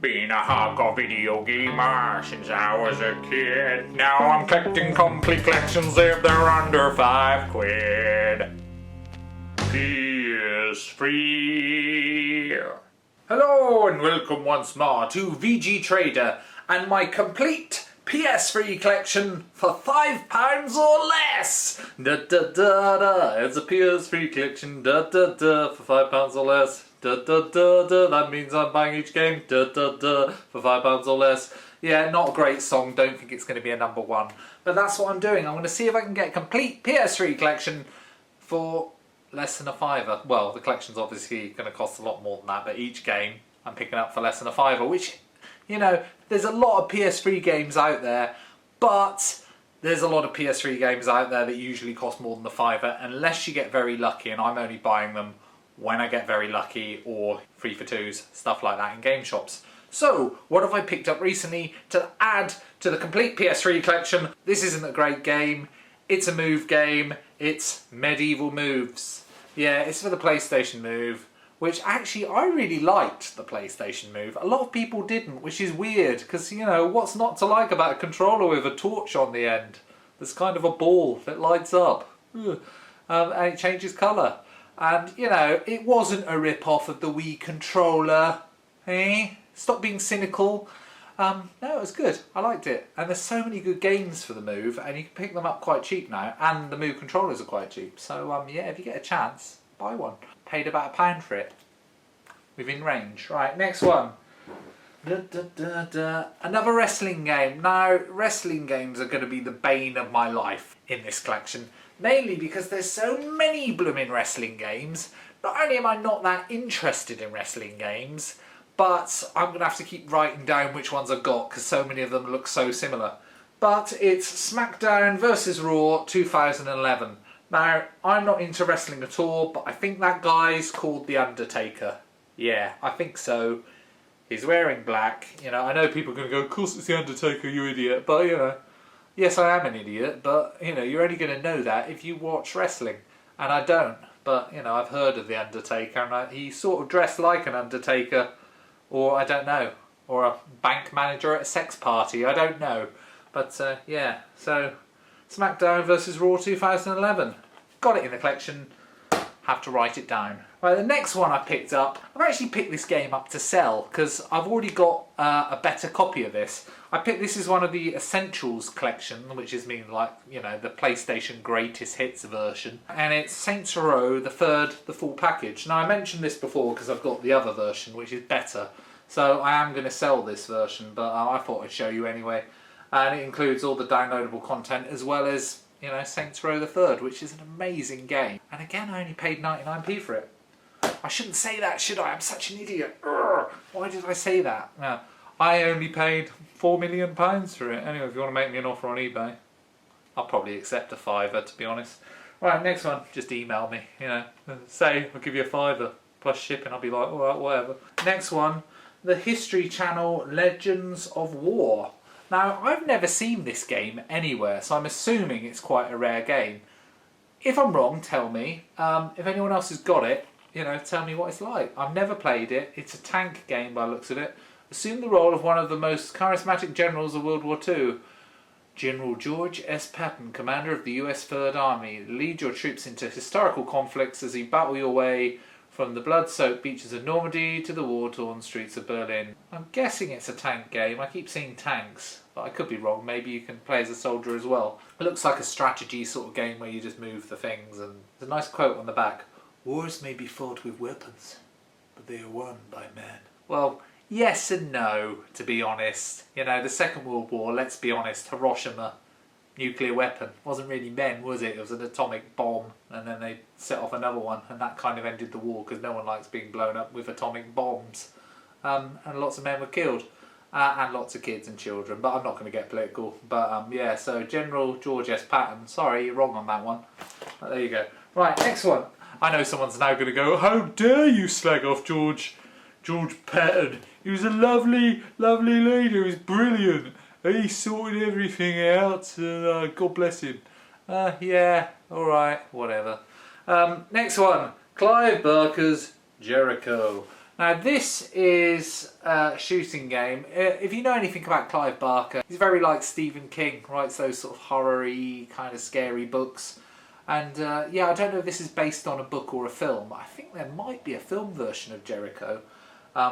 Been a hardcore video gamer since I was a kid. Now I'm collecting complete collections if they're under £5. PS3. Hello and welcome once more to VG Trader and my complete PS3 collection for £5 or less. Da da da da. It's a PS3 collection. Da da da for £5 or less. Da da da da. That means I'm buying each game. Da da da for £5 or less. Yeah, not a great song. Don't think it's going to be a number one. But that's what I'm doing. I'm going to see if I can get a complete PS3 collection for less than a fiver. Well, the collection's obviously going to cost a lot more than that, but each game I'm picking up for less than a fiver, which, you know, there's a lot of PS3 games out there, but there's a lot of PS3 games out there that usually cost more than a fiver, unless you get very lucky, and I'm only buying them when I get very lucky, or 3-for-2s, stuff like that in game shops. So, what have I picked up recently to add to the complete PS3 collection? This isn't a great game, it's a move game, it's Medieval Moves. Yeah, it's for the PlayStation Move, which actually I really liked the PlayStation Move. A lot of people didn't, which is weird, because, you know, what's not to like about a controller with a torch on the end? There's kind of a ball that lights up, and it changes colour. And, you know, it wasn't a rip-off of the Wii controller. Stop being cynical. No, it was good. I liked it. And there's so many good games for the Move, and you can pick them up quite cheap now, and the Move controllers are quite cheap. So, yeah, if you get a chance, buy one. Paid about £1 for it. Within range. Right, next one. Another wrestling game. Now, wrestling games are going to be the bane of my life in this collection. Mainly because there's so many blooming wrestling games. Not only am I not that interested in wrestling games, but I'm going to have to keep writing down which ones I've got because so many of them look so similar. But it's Smackdown VS RAW 2011. Now, I'm not into wrestling at all, but I think that guy's called The Undertaker. Yeah, I think so. He's wearing black. You know, I know people are going to go, of course it's The Undertaker, you idiot. But, you know, yes, I am an idiot, but, you know, you're only going to know that if you watch wrestling. And I don't. But, you know, I've heard of The Undertaker, and he sort of dressed like an Undertaker. Or, I don't know, or a bank manager at a sex party, I don't know. But, yeah, so, Smackdown vs RAW 2011. Got it in the collection, have to write it down. Right, the next one I picked up, I've actually picked this game up to sell, because I've already got a better copy of this. This is one of the Essentials collection, which is mean like, you know, the PlayStation Greatest Hits version. And it's Saints Row, the full package. Now I mentioned this before because I've got the other version, which is better. So I am going to sell this version, but I thought I'd show you anyway. And it includes all the downloadable content as well as, you know, Saints Row the Third, which is an amazing game. And again, I only paid 99p for it. I shouldn't say that, should I? I'm such an idiot. Urgh. Why did I say that? No, I only paid £4 million for it. Anyway, if you want to make me an offer on eBay, I'll probably accept a fiver, to be honest. Right, next one. Just email me, you know. Say, I'll give you a fiver plus shipping. I'll be like, alright, whatever. Next one. The History Channel Legends of War. Now, I've never seen this game anywhere, so I'm assuming it's quite a rare game. If I'm wrong, tell me. If anyone else has got it, you know, tell me what it's like. I've never played it. It's a tank game by the looks of it. Assume the role of one of the most charismatic generals of World War II. General George S. Patton, commander of the US Third Army. Lead your troops into historical conflicts as you battle your way from the blood-soaked beaches of Normandy to the war-torn streets of Berlin. I'm guessing it's a tank game. I keep seeing tanks, but I could be wrong. Maybe you can play as a soldier as well. It looks like a strategy sort of game where you just move the things, and there's a nice quote on the back. Wars may be fought with weapons, but they are won by men. Well, yes and no, to be honest. You know, the Second World War, let's be honest, Hiroshima, nuclear weapon. Wasn't really men, was it? It was an atomic bomb, and then they set off another one, and that kind of ended the war, because no one likes being blown up with atomic bombs. And lots of men were killed, and lots of kids and children, but I'm not going to get political. But yeah, so General George S. Patton, sorry, you're wrong on that one. But there you go. Right, next one. I know someone's now going to go, how dare you slag off George Patton. He was a lovely, lovely leader, he was brilliant. He sorted everything out, and God bless him. Yeah, alright, whatever. Next one, Clive Barker's Jericho. Now this is a shooting game. If you know anything about Clive Barker, he's very like Stephen King, writes those sort of horror-y, kind of scary books. And yeah, I don't know if this is based on a book or a film. I think there might be a film version of Jericho,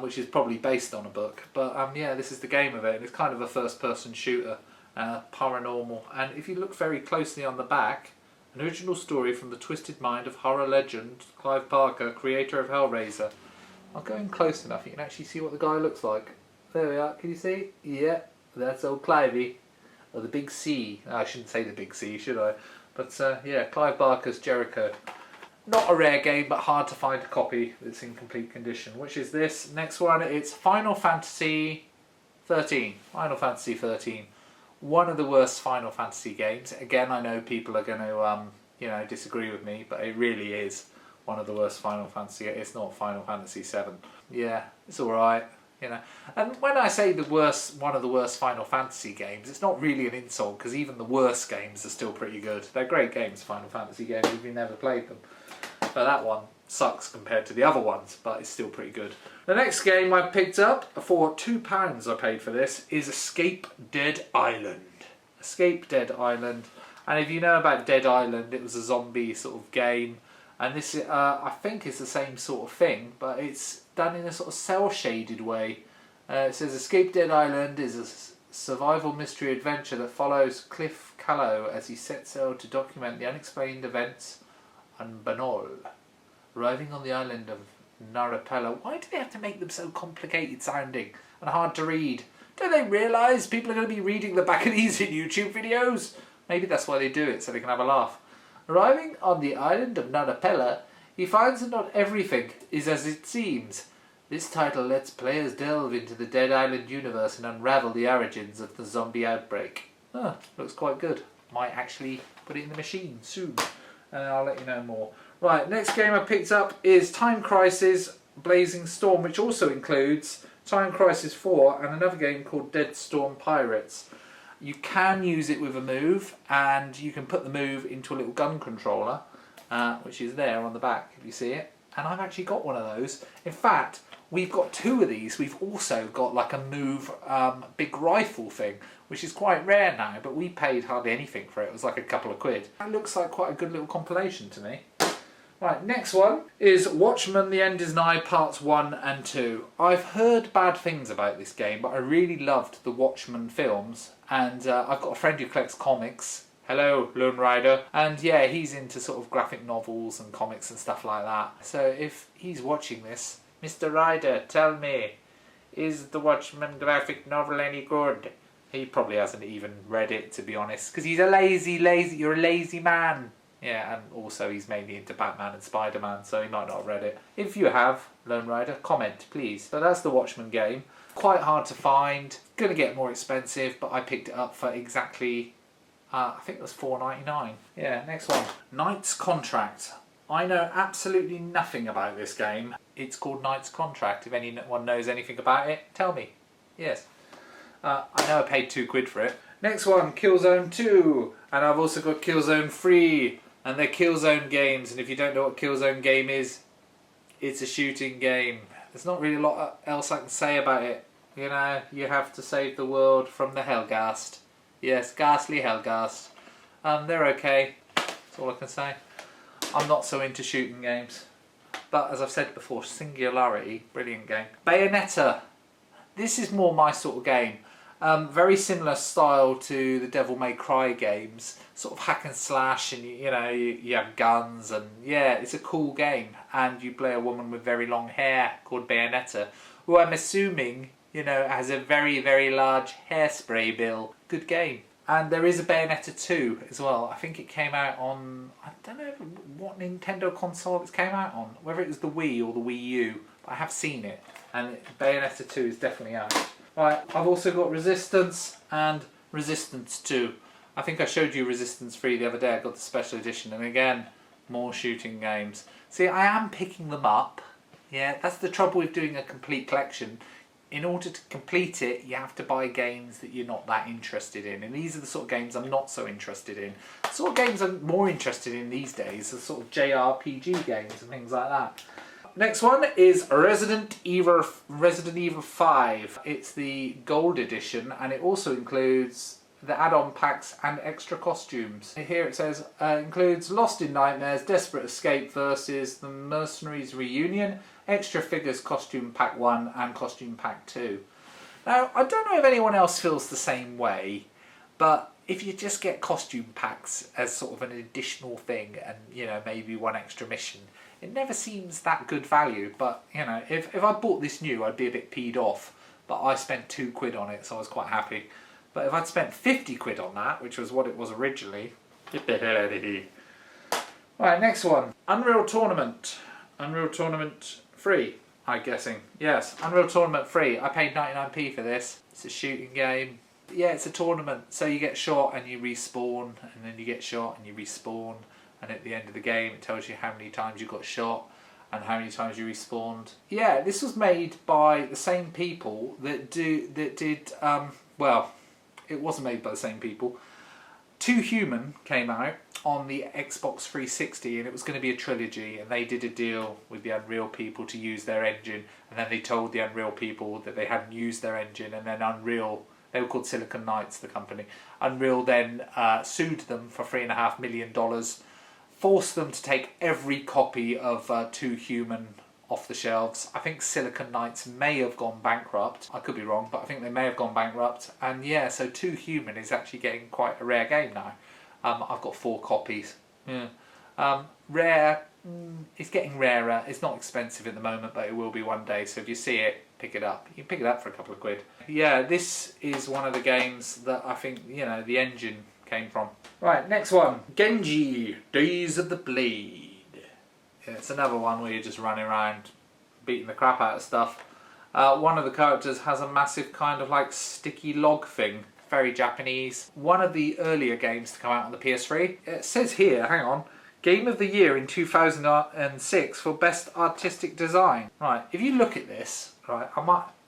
which is probably based on a book. But yeah, this is the game of it. And it's kind of a first-person shooter, paranormal. And if you look very closely on the back, an original story from the twisted mind of horror legend Clive Barker, creator of Hellraiser. I'll go in close enough, you can actually see what the guy looks like. There we are, can you see? Yeah, that's old Clivey. Or the Big C. I shouldn't say the Big C, should I? But yeah, Clive Barker's Jericho. Not a rare game, but hard to find a copy that's in complete condition. Which is this. Next one, it's Final Fantasy 13. Final Fantasy 13. One of the worst Final Fantasy games. Again, I know people are going to you know, disagree with me, but it really is one of the worst Final Fantasy. It's not Final Fantasy VII. Yeah, it's all right, you know. And when I say one of the worst Final Fantasy games, it's not really an insult, because even the worst games are still pretty good. They're great games, Final Fantasy games, if you've never played them. But that one sucks compared to the other ones, but it's still pretty good. The next game I picked up for £2 I paid for this is Escape Dead Island. Escape Dead Island. And if you know about Dead Island, it was a zombie sort of game. And this, I think, is the same sort of thing, but it's done in a sort of cel-shaded way. It says Escape Dead Island is a survival mystery adventure that follows Cliff Callow as he sets out to document the unexplained events on Banol. Arriving on the island of Narapella. Why do they have to make them so complicated sounding and hard to read? Don't they realise people are going to be reading the back of these in YouTube videos? Maybe that's why they do it, so they can have a laugh. Arriving on the island of Narapella, he finds that not everything is as it seems. This title lets players delve into the Dead Island universe and unravel the origins of the zombie outbreak. Oh, looks quite good. Might actually put it in the machine soon, and I'll let you know more. Right, next game I picked up is Time Crisis Blazing Storm, which also includes Time Crisis 4 and another game called Dead Storm Pirates. You can use it with a move, and you can put the move into a little gun controller, which is there on the back, if you see it. And I've actually got one of those. In fact, we've got two of these. We've also got like a move big rifle thing, which is quite rare now, but we paid hardly anything for it. It was like a couple of quid. That looks like quite a good little compilation to me. Right, next one is Watchmen The End Is Nigh Parts 1 and 2. I've heard bad things about this game, but I really loved the Watchmen films, and I've got a friend who collects comics. Hello, Lone Rider. And yeah, he's into sort of graphic novels and comics and stuff like that. So if he's watching this, Mr. Ryder, tell me, is the Watchmen graphic novel any good? He probably hasn't even read it, to be honest, because he's you're a lazy man. Yeah, and also he's mainly into Batman and Spider-Man, so he might not have read it. If you have, Lone Rider, comment, please. So that's the Watchmen game. Quite hard to find. Going to get more expensive, but I picked it up for exactly, I think it was $4.99. Yeah, next one. Knight's Contract. I know absolutely nothing about this game. It's called Knight's Contract. If anyone knows anything about it, tell me. Yes. I know I paid £2 for it. Next one, Killzone 2. And I've also got Killzone 3. And they're Killzone games, and if you don't know what Killzone game is, it's a shooting game. There's not really a lot else I can say about it. You know, you have to save the world from the Hellghast. Yes, ghastly Hellghast. They're okay. That's all I can say. I'm not so into shooting games. But as I've said before, Singularity, brilliant game. Bayonetta. This is more my sort of game. Very similar style to the Devil May Cry games, sort of hack and slash, and you know, you have guns, and yeah, it's a cool game. And you play a woman with very long hair called Bayonetta, who I'm assuming, you know, has a very, very large hairspray bill. Good game. And there is a Bayonetta 2 as well. I think it came out on, I don't know what Nintendo console it came out on, whether it was the Wii or the Wii U, but I have seen it. And Bayonetta 2 is definitely out. Right, I've also got Resistance and Resistance 2. I think I showed you Resistance 3 the other day. I got the special edition, and again, more shooting games. See, I am picking them up. Yeah, that's the trouble with doing a complete collection. In order to complete it, you have to buy games that you're not that interested in. And these are the sort of games I'm not so interested in. The sort of games I'm more interested in these days are sort of JRPG games and things like that. next one is Resident Evil 5. It's the gold edition, and it also includes the add-on packs and extra costumes. Here it says, includes Lost in Nightmares, Desperate Escape versus the Mercenaries Reunion, extra figures costume pack 1 and costume pack 2. Now, I don't know if anyone else feels the same way, but if you just get costume packs as sort of an additional thing and, you know, maybe one extra mission, it never seems that good value. But, you know, if I bought this new, I'd be a bit peed off. But I spent £2 on it, so I was quite happy. But if I'd spent 50 quid on that, which was what it was originally, get the hell out of here. Right, next one. Unreal Tournament. Unreal Tournament free, I'm guessing. Yes, Unreal Tournament free. I paid 99p for this. It's a shooting game. Yeah, it's a tournament, so you get shot and you respawn, and then you get shot and you respawn, and at the end of the game it tells you how many times you got shot and how many times you respawned. Yeah, this was made by the same people that did well, it wasn't made by the same people. Two Human came out on the Xbox 360, and it was going to be a trilogy, and they did a deal with the Unreal people to use their engine, and then they told the Unreal people that they hadn't used their engine, and then Unreal, they were called Silicon Knights, the company. Unreal then sued them for $3.5 million, forced them to take every copy of Two Human off the shelves. I think Silicon Knights may have gone bankrupt. I could be wrong, but I think they may have gone bankrupt. And yeah, so Two Human is actually getting quite a rare game now. I've got 4 copies. Yeah. Rare, it's getting rarer. It's not expensive at the moment, but it will be one day. So if you see it, pick it up. You can pick it up for a couple of quid. Yeah, this is one of the games that I think, you know, the engine came from. Right, next one. Gangji, Days of the Blade. Yeah, it's another one where you're just running around beating the crap out of stuff. One of the characters has a massive kind of like sticky log thing. Very Japanese. One of the earlier games to come out on the PS3. It says here, hang on, Game of the Year in 2006 for Best Artistic Design. Right, if you look at this, right,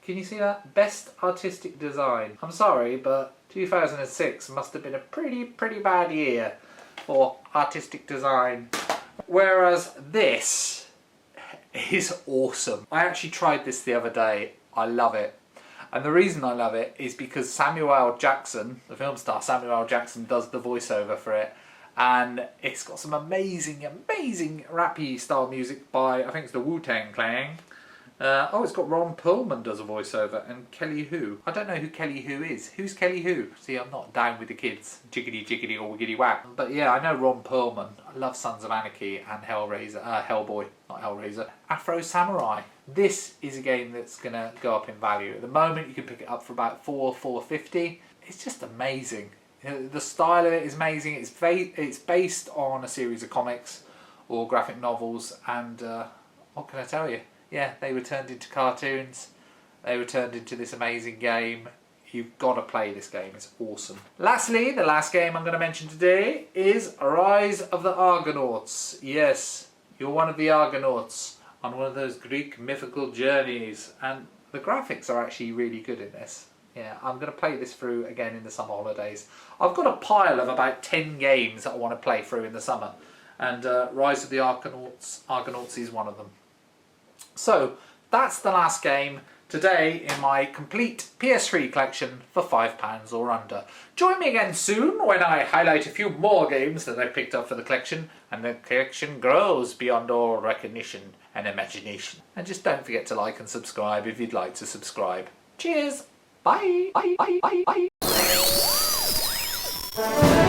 can you see that? Best Artistic Design. I'm sorry, but 2006 must have been a pretty bad year for artistic design. Whereas this is awesome. I actually tried this the other day. I love it. And the reason I love it is because Samuel Jackson, the film star Samuel Jackson, does the voiceover for it. And it's got some amazing rappy style music by, I think it's the Wu-Tang Clan. It's got Ron Perlman does a voiceover, and Kelly Hu. I don't know who Kelly Hu is. Who's Kelly Hu? See, I'm not down with the kids. Jiggity jiggity or wiggity whack. But yeah, I know Ron Perlman. I love Sons of Anarchy and Hellboy, not Hellraiser. Afro Samurai. This is a game that's gonna go up in value. At the moment, you can pick it up for about $4.50. It's just amazing. The style of it is amazing. It's based on a series of comics or graphic novels, and what can I tell you? Yeah, they were turned into cartoons. They were turned into this amazing game. You've got to play this game. It's awesome. Lastly, the last game I'm going to mention today is Rise of the Argonauts. Yes, you're one of the Argonauts on one of those Greek mythical journeys. And the graphics are actually really good in this. Yeah, I'm going to play this through again in the summer holidays. I've got a pile of about 10 games that I want to play through in the summer. And Rise of the Argonauts is one of them. So, that's the last game today in my complete PS3 collection for £5 or under. Join me again soon when I highlight a few more games that I picked up for the collection, and the collection grows beyond all recognition and imagination. And just don't forget to like and subscribe if you'd like to subscribe. Cheers! Bye! Bye! Bye! Bye! Bye!